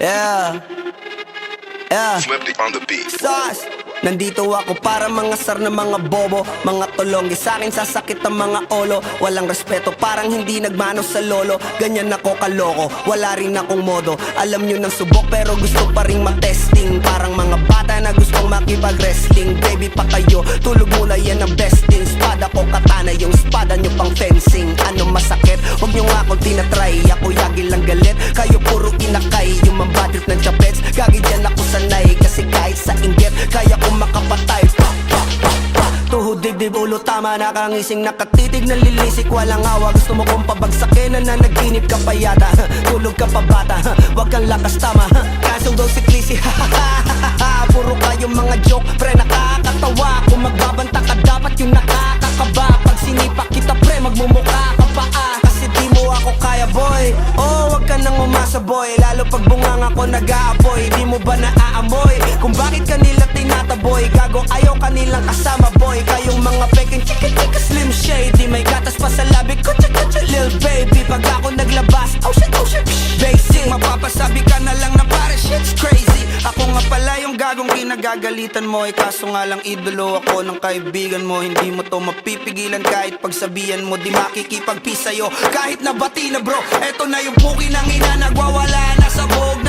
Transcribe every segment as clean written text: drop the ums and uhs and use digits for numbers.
Yeah, yeah. Flipped on the beat. Sauce. Nandito ako para mga sar na mga bobo, mga tulonggi sa'kin sasakit ang mga olo. Walang respeto, parang hindi nagmano sa lolo. Ganyan ako kaloko, wala rin akong modo. Alam nyo ng subok pero gusto pa rin matesting. Parang mga bata na gustong makipag-wrestling. Baby pa kayo, tulog muna yan ang besting. Spada ko katana, yung spada nyo pang fencing. Ano masakit? Huwag nyo nga ako tinatry. Ako yagi lang galit, kayo puro inakay. Yung mambadrip ng chapets, gagi dyan ako sanay. Kasi kahit sa inggit, kaya ko makapatay. Tuhod, dibdib, ulo, tama. Nakangising, nakatitig, nalilisik. Walang awa, gusto mo kong pabagsakin. Nananaginip ka pa yata. Tulog ka pa bata, wag kang lakas tama. Kaso daw si Clissy, puro kayong mga joke, pre nakakatawa. Kung magbabanta ka dapat yung nakakakaba. Pag sinipak kita pre, magmumukha ka pa kasi di mo ako kaya boy. Oh, wag ka nang umasa boy. Lalo pag bungang ako nag-aapoy. Di mo ba naaamoy kung bakit kanila tinataboy? Gago ayaw kanilang kasama boy. Kayong mga peking chika-chika slim shady. May gatas pa sa labi ko, cha-cha-cha lil baby. Pag ako naglabas, oh shit, basic. Mapapasabi ka na lang na pare shit's crazy. Ako nga pala yung gagong kinagagalitan mo. Kaso nga lang idolo ako ng kaibigan mo. Hindi mo to mapipigilan kahit pagsabihan mo. Di makikipagpi sa'yo kahit nabati na bro. Eto na yung puki ng ina, nagwawala na sabog.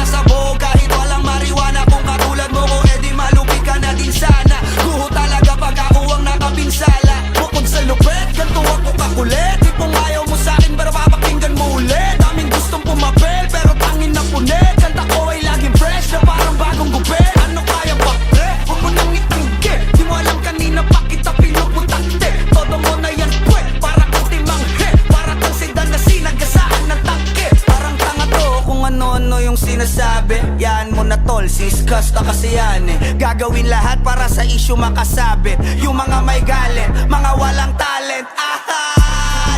Kahit walang mariwana, kung katulad mo ko edi malupi ka na din sana. Guho talaga pag ako ang nakapinsala. Bukod sa lupet, ganito ako kakulit. Di kung ayaw mo sa'kin, pero papakinggan mo ulit. Daming gustong pumapel, pero tangin na punit. Kanta ko ay laging fresh na parang bagong gupit. Ano kaya ba pre? Huwag mo nang itanggi. Di mo alam kanina pa kita pinuputakte. Todo mo na yan pwet, para kang timanghe. Para kang sedan na sinagasaan ng tangke. Parang tanga to kung ano-ano yung sinasabi. Yan mo na tol, siskas na kasi yan Gagawin lahat para sa issue makasabit. Yung mga may galit, mga walang talent.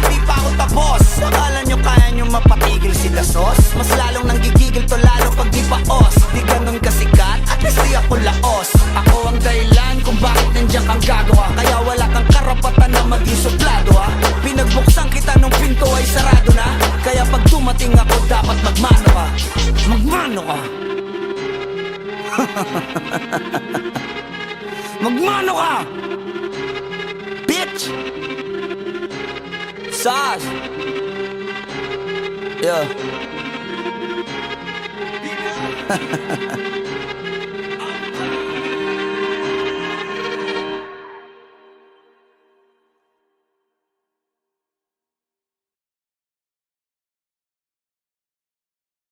Di pa ako tapos. Akala nyo kaya nyo mapatigil si Dasos? Mas lalong nanggigigil to lalo pag di pa os. Di ganun kasikat, at least di ako laos. Ako ang dahilan kung bakit nandiyan kang gagawa. Kaya wala kang karapatan na maging suplado Pinagbuksan kita nung pinto ay sarado na. Kaya pag dumating ako dapat magmano ka. Magmano ka. Magmano ka, bitch. Sauce. Yeah.